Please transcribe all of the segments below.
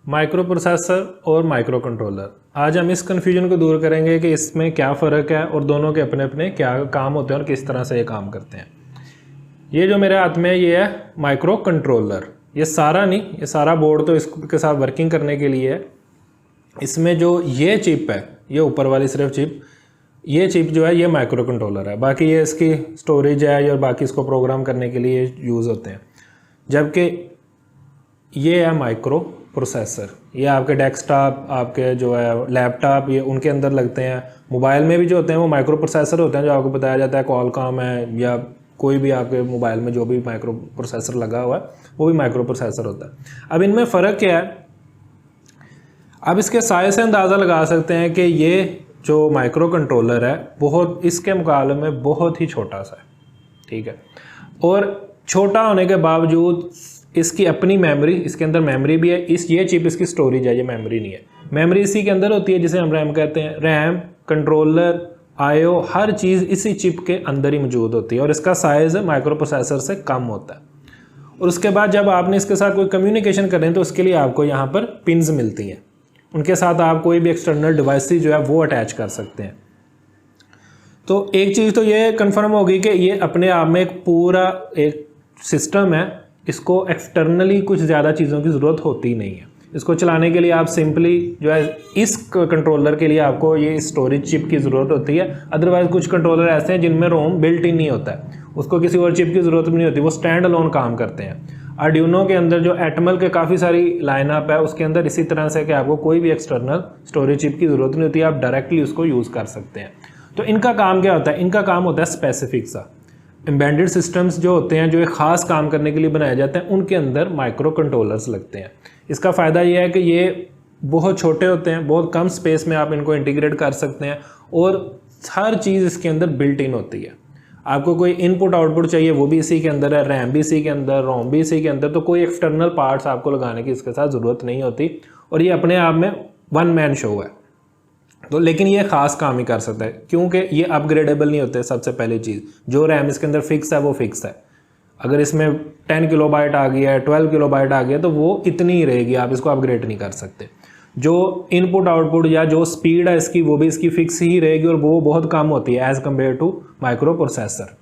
Micro processor और micro controller, आज हम इस कन्फ्यूजन को दूर करेंगे कि इसमें क्या फ़र्क है और दोनों के अपने अपने क्या काम होते हैं और किस तरह से ये काम करते हैं। ये जो मेरे हाथ में है ये है माइक्रो कंट्रोलर। ये सारा नहीं, ये सारा बोर्ड तो इसके साथ वर्किंग करने के लिए है। इसमें जो ये चिप है, ये ऊपर वाली सिर्फ चिप, ये चिप जो है ये माइक्रो कंट्रोलर है। बाकी ये इसकी स्टोरेज है और बाकी इसको प्रोग्राम करने के लिए यूज़ होते हैं। जबकि ये है माइक्रो प्रोसेसर, ये आपके डेस्कटॉप, आपके जो है लैपटॉप, ये उनके अंदर लगते हैं। मोबाइल में भी जो होते हैं वो माइक्रो प्रोसेसर होते हैं, जो आपको बताया जाता है कॉलकॉम है या कोई भी आपके मोबाइल में जो भी माइक्रो प्रोसेसर लगा हुआ है वो भी माइक्रो प्रोसेसर होता है। अब इनमें फ़र्क क्या है, अब इसके साइज से अंदाज़ा लगा सकते हैं कि ये जो माइक्रो कंट्रोलर है बहुत इसके मुकाबले में बहुत ही छोटा सा है, ठीक है। और छोटा होने के बावजूद इसकी अपनी मेमोरी, इसके अंदर मेमोरी भी है। ये चिप इसकी स्टोरेज है, ये मेमोरी नहीं है। मेमोरी इसी के अंदर होती है जिसे हम रैम कहते हैं। रैम, कंट्रोलर, आईओ, हर चीज़ इसी चिप के अंदर ही मौजूद होती है और इसका साइज़ माइक्रो प्रोसेसर से कम होता है। और उसके बाद जब आपने इसके साथ कोई कम्युनिकेशन करें तो उसके लिए आपको यहाँ पर पिन्स मिलती हैं, उनके साथ आप कोई भी एक्सटर्नल डिवाइस जो है वो अटैच कर सकते हैं। तो एक चीज़ तो ये कंफर्म होगी कि ये अपने आप में एक पूरा एक सिस्टम है, इसको एक्सटर्नली कुछ ज़्यादा चीज़ों की ज़रूरत होती नहीं है। इसको चलाने के लिए आप सिंपली जो है इस कंट्रोलर के लिए आपको ये स्टोरेज चिप की ज़रूरत होती है। अदरवाइज़ कुछ कंट्रोलर ऐसे हैं जिनमें रोम बिल्ट इन नहीं होता है, उसको किसी और चिप की ज़रूरत भी नहीं होती, वो स्टैंड अलोन काम करते हैं। आर्डिनो के अंदर जो एटमल के काफ़ी सारी लाइनअप है उसके अंदर इसी तरह से कि आपको कोई भी एक्सटर्नल स्टोरेज चिप की ज़रूरत नहीं होती, आप डायरेक्टली उसको यूज़ कर सकते हैं। तो इनका काम क्या होता है, इनका काम होता है स्पेसिफिक सा। एम्बेडेड सिस्टम्स जो होते हैं, जो एक ख़ास काम करने के लिए बनाए जाते हैं, उनके अंदर माइक्रो कंट्रोलर्स लगते हैं। इसका फ़ायदा ये है कि ये बहुत छोटे होते हैं, बहुत कम स्पेस में आप इनको इंटीग्रेट कर सकते हैं और हर चीज़ इसके अंदर बिल्ट इन होती है। आपको कोई इनपुट आउटपुट चाहिए वो भी इसी के अंदर है, रैम भी इसी के अंदर, रोम भी इसी के अंदर, तो कोई एक्सटर्नल पार्ट्स आपको लगाने की इसके साथ ज़रूरत नहीं होती और ये अपने आप में वन मैन शो है। तो लेकिन ये ख़ास काम ही कर सकता है क्योंकि ये अपग्रेडेबल नहीं होते। सबसे पहली चीज़, जो रैम इसके अंदर फिक्स है वो फिक्स है। अगर इसमें 10 किलोबाइट आ गया है, 12 किलोबाइट आ गया तो वो इतनी ही रहेगी, आप इसको अपग्रेड नहीं कर सकते। जो इनपुट आउटपुट या जो स्पीड है इसकी वो भी इसकी फिक्स ही रहेगी और वो बहुत कम होती है as compare to micro processor.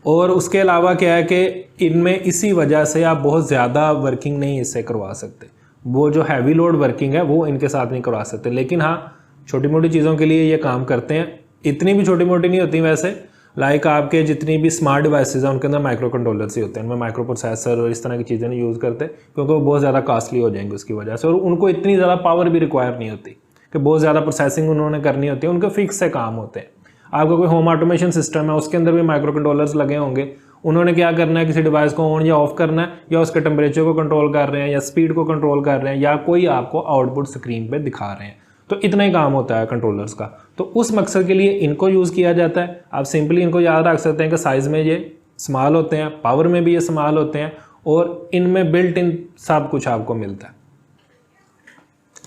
और उसके अलावा क्या है कि इनमें इसी वजह से आप बहुत ज़्यादा वर्किंग नहीं इससे करवा सकते, वो जो हैवी लोड वर्किंग है वो इनके साथ नहीं करवा सकते। लेकिन हाँ, छोटी मोटी चीज़ों के लिए ये काम करते हैं। इतनी भी छोटी मोटी नहीं होती वैसे, लाइक आपके जितनी भी स्मार्ट डिवाइसेस हैं उनके अंदर माइक्रो कंट्रोलर्स ही होते हैं, उनमें माइक्रो प्रोसेसर और इस तरह की चीज़ें नहीं यूज़ करते क्योंकि वो बहुत ज़्यादा कॉस्टली हो जाएंगे उसकी वजह से, और उनको इतनी ज़्यादा पावर भी रिक्वायर नहीं होती कि बहुत ज़्यादा प्रोसेसिंग उन्होंने करनी होती है, उनके फिक्स से काम होते हैं। आपका कोई होम ऑटोमेशन सिस्टम है उसके अंदर भी माइक्रो कंट्रोलर्स लगे होंगे, उन्होंने क्या करना है, किसी डिवाइस को ऑन या ऑफ करना है, या उसके टेम्परेचर को कंट्रोल कर रहे हैं, या स्पीड को कंट्रोल कर रहे हैं, या कोई आपको आउटपुट स्क्रीन पे दिखा रहे हैं। तो इतना ही काम होता है कंट्रोलर्स का। तो उस मकसद के लिए इनको यूज़ किया जाता है। आप सिंपली इनको याद रख सकते हैं कि साइज़ में ये स्मॉल होते हैं, पावर में भी ये स्मॉल होते हैं और इनमें बिल्ट इन सब कुछ आपको मिलता है।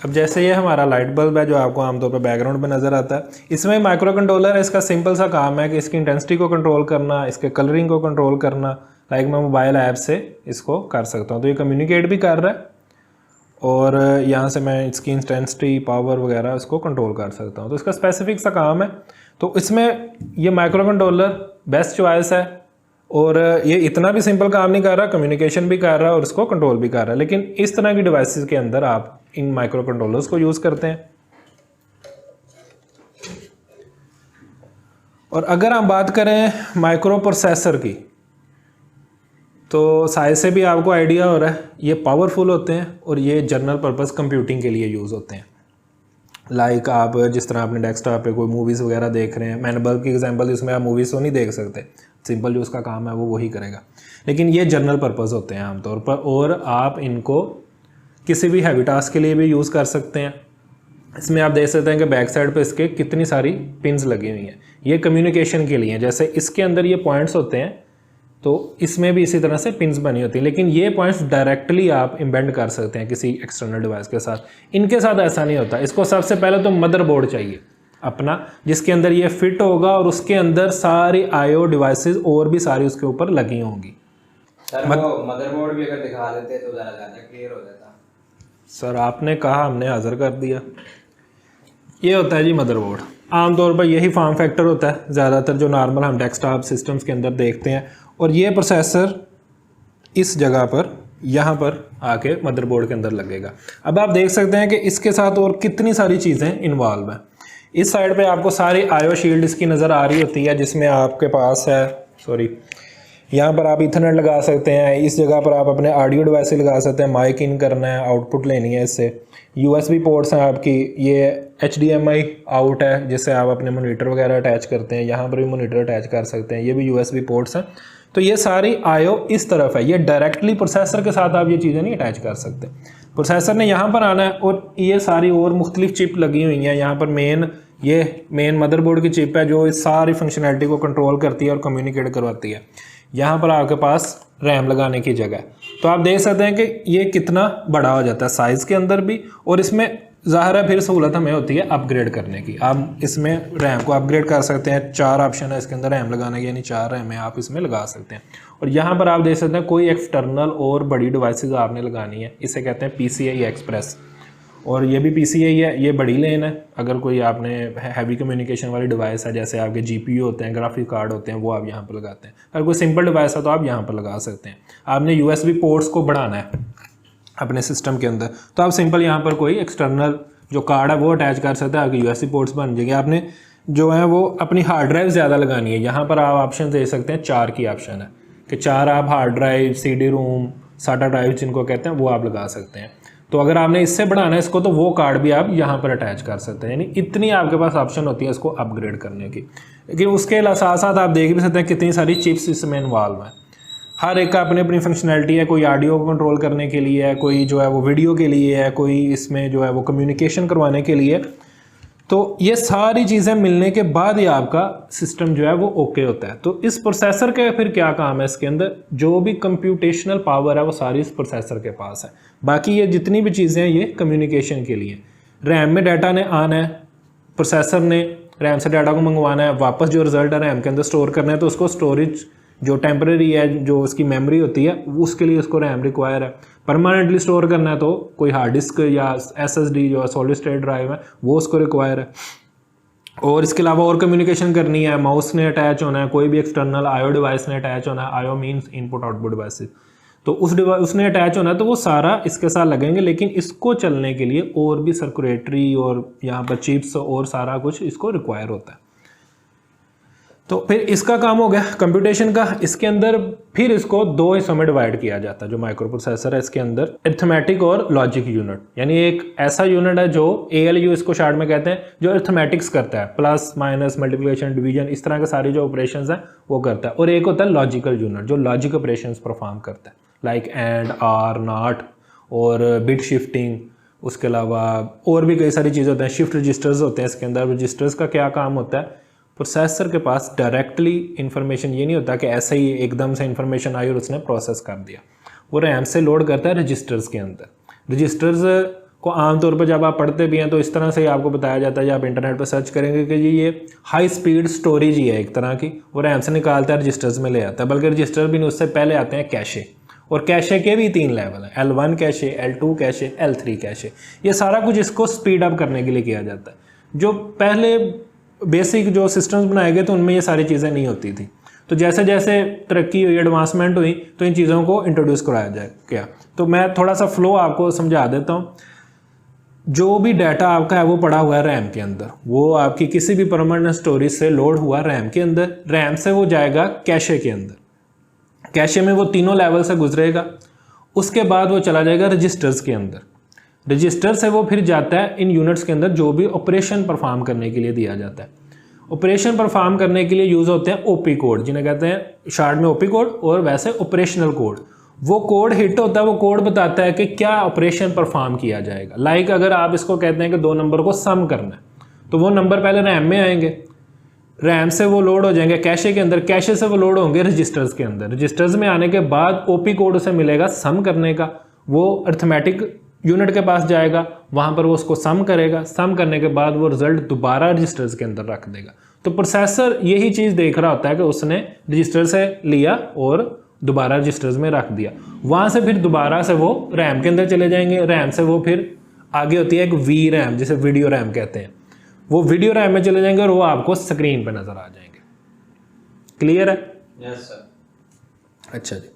अब जैसे ये हमारा लाइट बल्ब है जो आपको आमतौर पर बैकग्राउंड में नज़र आता है, इसमें माइक्रो कंट्रोलर है। इसका सिंपल सा काम है कि इसकी इंटेंसिटी को कंट्रोल करना, इसके कलरिंग को कंट्रोल करना। लाइक मैं मोबाइल ऐप से इसको कर सकता हूँ, तो ये कम्युनिकेट भी कर रहा है और यहाँ से मैं इसकी इंटेंसिटी, पावर वगैरह इसको कंट्रोल कर सकता हूँ। तो इसका स्पेसिफिक सा काम है। तो इसमें ये माइक्रो कंट्रोलर बेस्ट चॉइस है और ये इतना भी सिंपल काम नहीं कर रहा, कम्युनिकेशन भी कर रहा है और इसको कंट्रोल भी कर रहा है। लेकिन इस तरह की डिवाइसेस के अंदर आप इन माइक्रो कंट्रोलर्स को यूज़ करते हैं। और अगर हम बात करें माइक्रो प्रोसेसर की, तो साइज से भी आपको आइडिया हो रहा है, ये पावरफुल होते हैं और ये जनरल पर्पस कंप्यूटिंग के लिए यूज़ होते हैं। लाइक आप जिस तरह अपने डेस्कटॉप पे कोई मूवीज़ वगैरह देख रहे हैं, मैंने बल्ब की एग्जांपल, इसमें आप मूवीज़ तो नहीं देख सकते, सिंपल जो उसका काम है वो वही करेगा। लेकिन ये जनरल पर्पस होते हैं आमतौर पर और आप इनको किसी भी हैवी टास्क के लिए भी यूज़ कर सकते हैं। इसमें आप देख सकते हैं कि बैक साइड पे इसके कितनी सारी पिन्स लगी हुई हैं, ये कम्युनिकेशन के लिए। जैसे इसके अंदर ये पॉइंट्स होते हैं तो इसमें भी इसी तरह से पिन्स बनी होती हैं, लेकिन ये पॉइंट्स डायरेक्टली आप इम्बेंड कर सकते हैं किसी एक्सटर्नल डिवाइस के साथ। इनके साथ ऐसा नहीं होता। इसको सबसे पहले तो मदरबोर्ड चाहिए अपना, जिसके अंदर ये फिट होगा और उसके अंदर सारी आईओ डिवाइसेस और भी सारी उसके ऊपर लगी होंगी। सर वो मदरबोर्ड भी अगर दिखा देते तो ज़्यादा क्लियर हो जाता। सर आपने कहा, हमने हाज़िर कर दिया। ये होता है जी मदरबोर्ड। आमतौर पर यही फॉर्म फैक्टर होता है ज़्यादातर जो नॉर्मल हम डेस्कटॉप सिस्टम्स के अंदर देखते हैं, और ये प्रोसेसर इस जगह पर यहाँ पर आके मदरबोर्ड के अंदर लगेगा। अब आप देख सकते हैं कि इसके साथ और कितनी सारी चीज़ें इन्वॉल्व हैं। इस साइड पे आपको सारी आईओ शील्ड इसकी नज़र आ रही होती है, जिसमें आपके पास है यहाँ पर आप इथरनेट लगा सकते हैं, इस जगह पर आप अपने ऑडियो डिवाइस लगा सकते हैं, माइक इन करना है, आउटपुट लेनी है इससे। यूएसबी पोर्ट्स हैं आपकी, ये HDMI आउट है जिससे आप अपने मोनीटर वगैरह अटैच करते हैं, यहाँ पर भी मोनीटर अटैच कर सकते हैं, ये भी USB पोर्ट्स हैं। तो ये सारी आईओ इस तरफ है, ये डायरेक्टली प्रोसेसर के साथ आप ये चीज़ें नहीं अटैच कर सकते। प्रोसेसर ने यहाँ पर आना है और ये सारी और मुख्तलिफ चिप लगी हुई हैं। यहाँ पर ये मेन मदरबोर्ड की चिप है जो इस सारी फंक्शनैलिटी को कंट्रोल करती है और कम्युनिकेट करवाती है। यहाँ पर आपके पास रैम लगाने की जगह है। तो आप देख सकते हैं कि ये कितना बड़ा हो जाता है साइज़ के अंदर भी, और इसमें ज़ाहिर है फिर सहूलत हमें होती है अपग्रेड करने की। आप इसमें रैम को अपग्रेड कर सकते हैं, 4 ऑप्शन है इसके अंदर रैम लगाने के, यानी 4 रैम आप इसमें लगा सकते हैं। और यहाँ पर आप देख सकते हैं कोई एक्सटर्नल और बड़ी डिवाइसेस आपने लगानी है, इसे कहते हैं PCI एक्सप्रेस, और ये भी PCI है, ये बड़ी लेन है। अगर कोई आपने हैवी कम्युनिकेशन वाली डिवाइस है, जैसे आपके GPU होते हैं, ग्राफिक कार्ड होते हैं, वो आप यहाँ पर लगाते हैं। अगर कोई सिंपल डिवाइस है तो आप यहाँ पर लगा सकते हैं। आपने USB पोर्ट्स को बढ़ाना है अपने सिस्टम के अंदर, तो आप सिंपल यहाँ पर कोई एक्सटर्नल जो कार्ड है वो अटैच कर सकते हैं, आपकी USB पोर्ट्स बन जाएंगे। आपने जो है वो अपनी हार्ड ड्राइव ज़्यादा लगानी है, यहाँ पर आप ऑप्शन दे सकते हैं, 4 की ऑप्शन है कि 4 आप हार्ड ड्राइव, CD रोम, SATA ड्राइव जिनको कहते हैं, वो आप लगा सकते हैं। तो अगर आपने इससे बढ़ाना है इसको, तो वो कार्ड भी आप यहाँ पर अटैच कर सकते हैं। यानी इतनी आपके पास ऑप्शन होती है इसको अपग्रेड करने की। लेकिन उसके साथ साथ आप देख भी सकते हैं कितनी सारी चिप्स इसमें इन्वॉल्व हैं। हर एक का अपनी अपनी फंक्शनैलिटी है। कोई ऑडियो को कंट्रोल करने के लिए है, कोई जो है वो वीडियो के लिए है, कोई इसमें जो है वो कम्युनिकेशन करवाने के लिए। तो ये सारी चीज़ें मिलने के बाद ही आपका सिस्टम जो है वो ओके होता है। तो इस प्रोसेसर के फिर क्या काम है, इसके अंदर जो भी कंप्यूटेशनल पावर है वो सारी इस प्रोसेसर के पास है। बाकी ये जितनी भी चीज़ें हैं ये कम्युनिकेशन के लिए। रैम में डाटा ने आना है, प्रोसेसर ने रैम से डाटा को मंगवाना है, वापस जो रिजल्ट है रैम के अंदर स्टोर करना है। तो उसको स्टोरेज जो टेम्परेरी है, जो उसकी मेमोरी होती है, उसके लिए उसको रैम रिक्वायर है। परमानेंटली स्टोर करना है तो कोई हार्ड डिस्क या SSD जो सॉलिड स्टेट ड्राइव है वो उसको रिक्वायर है। और इसके अलावा और कम्युनिकेशन करनी है, माउस ने अटैच होना है, कोई भी एक्सटर्नल आईओ डिवाइस ने अटैच होना है। IO means input output devices. तो उसने अटैच होना है, तो वो सारा इसके साथ लगेंगे। लेकिन इसको चलने के लिए और भी सर्कुलेटरी और यहाँ पर चिप्स और सारा कुछ इसको रिक्वायर होता है। तो फिर इसका काम हो गया कंप्यूटेशन का। इसके अंदर फिर इसको 2 हिस्सों में डिवाइड किया जाता है। जो माइक्रो प्रोसेसर है इसके अंदर अरिथमेटिक और लॉजिक यूनिट, यानी एक ऐसा यूनिट है जो ALU इसको शॉर्ट में कहते हैं, जो अरिथमेटिक्स करता है, प्लस माइनस मल्टीप्लिकेशन डिवीजन इस तरह के सारे जो ऑपरेशंस हैं वो करता है। और एक होता है लॉजिकल यूनिट जो लॉजिक ऑपरेशंस परफॉर्म करता है, लाइक एंड, आर, नॉट और बिट शिफ्टिंग। उसके अलावा और भी कई सारी चीज़ें होते हैं। शिफ्ट रजिस्टर्स होते हैं इसके अंदर। रजिस्टर्स का क्या काम होता है, प्रोसेसर के पास डायरेक्टली इन्फॉर्मेशन ये नहीं होता कि ऐसे ही एकदम से इन्फॉर्मेशन आई और उसने प्रोसेस कर दिया। वो रैम से लोड करता है रजिस्टर्स के अंदर। रजिस्टर्स को आमतौर पर जब आप पढ़ते भी हैं तो इस तरह से ही आपको बताया जाता है, या आप इंटरनेट पर सर्च करेंगे कि ये हाई स्पीड स्टोरेज ही है एक तरह की। वो रैम से निकालता है, रजिस्टर्स में ले आता है। बल्कि रजिस्टर भी नहीं, उससे पहले आते हैं कैशे, और कैशे के भी 3 लेवल हैं, L1 cache, L2 cache, L3 cache. ये सारा कुछ इसको स्पीड अप करने के लिए किया जाता है। जो पहले बेसिक जो सिस्टम्स बनाए गए तो उनमें ये सारी चीज़ें नहीं होती थी। तो जैसे जैसे तरक्की हुई, एडवांसमेंट हुई, तो इन चीज़ों को इंट्रोड्यूस कराया जाए क्या। तो मैं थोड़ा सा फ्लो आपको समझा देता हूँ। जो भी डाटा आपका है वो पड़ा हुआ है रैम के अंदर, वो आपकी किसी भी परमानेंट स्टोरेज से लोड हुआ रैम के अंदर। रैम से वो जाएगा कैशे के अंदर। कैशे में वो 3 लेवल से गुजरेगा। उसके बाद वो चला जाएगा रजिस्टर्स के अंदर। रजिस्टर से वो फिर जाता है इन यूनिट्स के अंदर जो भी ऑपरेशन परफॉर्म करने के लिए दिया जाता है। ऑपरेशन परफॉर्म करने के लिए यूज़ होते हैं OP कोड, जिन्हें कहते हैं शॉर्ट में OP कोड, और वैसे ऑपरेशनल कोड। वो कोड हिट होता है, वो कोड बताता है कि क्या ऑपरेशन परफॉर्म किया जाएगा। लाइक अगर आप इसको कहते हैं कि 2 नंबर को सम करना है, तो वो नंबर पहले रैम में आएंगे, रैम से वो लोड हो जाएंगे कैशे के अंदर, कैशे से वो लोड होंगे रजिस्टर्स के अंदर। रजिस्टर्स में आने के बाद OP कोड उसे मिलेगा सम करने का। वो अरिथमेटिक यूनिट के पास जाएगा, वहाँ पर वो उसको सम करेगा। सम करने के बाद वो रिजल्ट दोबारा रजिस्टर्स के अंदर रख देगा। तो प्रोसेसर यही चीज़ देख रहा होता है कि उसने रजिस्टर से लिया और दोबारा रजिस्टर्स में रख दिया, वहाँ से फिर दोबारा से वो रैम के अंदर चले जाएंगे, रैम से वो फिर आगे होती है एक वी रैम, जिसे वीडियो रैम कहते हैं, वो वीडियो रैम में चले जाएंगे और वो आपको स्क्रीन पर नज़र आ जाएंगे। क्लियर है? Yes sir. अच्छा जी,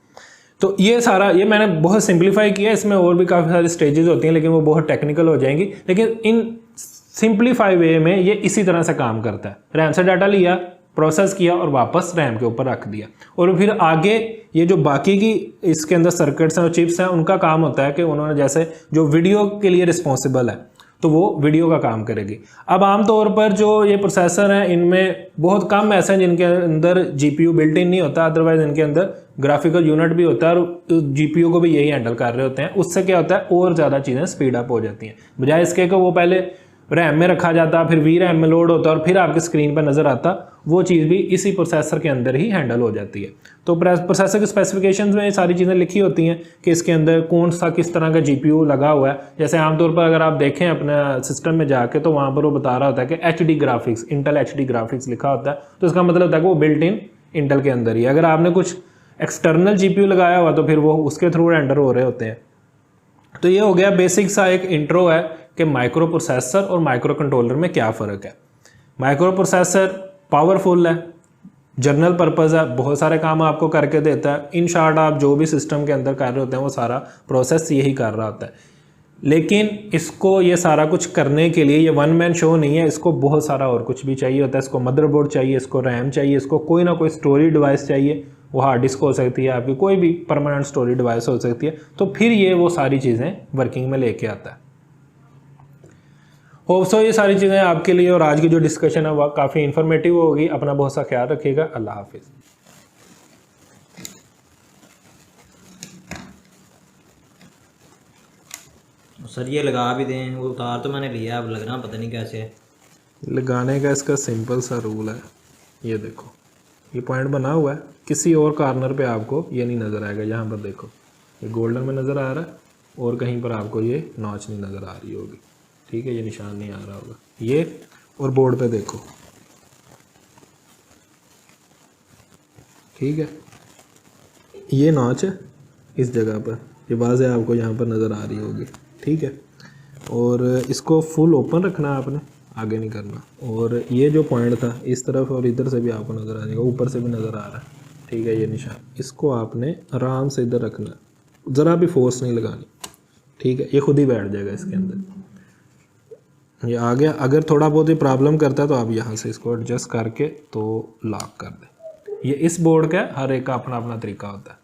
तो ये सारा, ये मैंने बहुत सिंप्लीफाई किया, इसमें और भी काफ़ी सारी स्टेजेस होती हैं लेकिन वो बहुत टेक्निकल हो जाएंगी, लेकिन इन सिंप्लीफाई वे में ये इसी तरह से काम करता है। रैम से डाटा लिया, प्रोसेस किया और वापस रैम के ऊपर रख दिया, और फिर आगे ये जो बाकी की इसके अंदर सर्किट्स हैं और चिप्स हैं, उनका काम होता है कि उन्होंने जैसे जो वीडियो के लिए रिस्पॉन्सिबल है तो वो वीडियो का काम करेगी। अब आमतौर पर जो ये प्रोसेसर हैं इनमें बहुत कम ऐसे हैं जिनके अंदर जीपीयू बिल्ट इन नहीं होता, अदरवाइज इनके अंदर ग्राफिकल यूनिट भी होता है और जीपीयू को भी यही हैंडल कर रहे होते हैं। उससे क्या होता है, और ज़्यादा चीज़ें स्पीड अप हो जाती हैं, बजाय इसके कि वो पहले रैम में रखा जाता, फिर वी रैम में लोड होता और फिर आपके स्क्रीन पर नज़र आता, वो चीज़ भी इसी प्रोसेसर के अंदर ही हैंडल हो जाती है। तो प्रोसेसर के स्पेसिफिकेशंस में ये सारी चीज़ें लिखी होती हैं कि इसके अंदर कौन सा किस तरह का जीपीयू लगा हुआ है। जैसे आमतौर पर अगर आप देखें अपने सिस्टम में जाके तो वहाँ पर वो बता रहा होता है कि HD graphics, Intel HD graphics लिखा होता है, तो इसका मतलब होता है कि वो बिल्ट इन इंटेल के अंदर ही। अगर आपने कुछ एक्सटर्नल जीपीयू लगाया हुआ तो फिर वो उसके थ्रू रेंडर हो रहे होते हैं। तो ये हो गया बेसिक सा एक इंट्रो है कि माइक्रो प्रोसेसर और माइक्रो कंट्रोलर में क्या फ़र्क है। माइक्रो प्रोसेसर पावरफुल है, जनरल पर्पज़ है, बहुत सारे काम आपको करके देता है। इन शॉर्ट आप जो भी सिस्टम के अंदर कर रहे होते हैं वो सारा प्रोसेस यही कर रहा होता है, लेकिन इसको ये सारा कुछ करने के लिए ये वन मैन शो नहीं है, इसको बहुत सारा और कुछ भी चाहिए होता है। इसको मदरबोर्ड चाहिए, इसको रैम चाहिए, इसको कोई ना कोई स्टोरेज डिवाइस चाहिए, वो हार्ड डिस्क हो सकती है आपकी, कोई भी परमानेंट स्टोरेज डिवाइस हो सकती है, तो फिर ये वो सारी चीज़ें वर्किंग में लेके आता है। होप सो ये सारी चीज़ें आपके लिए और आज की जो डिस्कशन है वह काफ़ी इन्फॉर्मेटिव होगी। अपना बहुत सा ख्याल रखिएगा। अल्लाह हाफिज़। सर ये लगा भी दें, वो उतार तो मैंने लिया, अब लगना पता नहीं कैसे है। लगाने का इसका सिंपल सा रूल है, ये देखो ये पॉइंट बना हुआ है, किसी और कॉर्नर पे आपको ये नहीं नज़र आएगा। यहाँ पर देखो ये गोल्डन में नज़र आ रहा है और कहीं पर आपको ये नॉच नहीं नज़र आ रही होगी, ठीक है, ये निशान नहीं आ रहा होगा ये। और बोर्ड पे देखो, ठीक है, ये नॉच है इस जगह पर, ये वाज़े आपको यहाँ पर नज़र आ रही होगी, ठीक है। और इसको फुल ओपन रखना है आपने, आगे नहीं करना। और ये जो पॉइंट था इस तरफ और इधर से भी आपको नज़र आ जाएगा, ऊपर से भी नज़र आ रहा है, ठीक है, ये निशान, इसको आपने आराम से इधर रखना, ज़रा भी फोर्स नहीं लगानी, ठीक है, ये खुद ही बैठ जाएगा इसके अंदर। ये आ गया। अगर थोड़ा बहुत ही प्रॉब्लम करता है तो आप यहाँ से इसको एडजस्ट करके तो लॉक कर दें। ये इस बोर्ड का हर एक का अपना अपना तरीका होता है।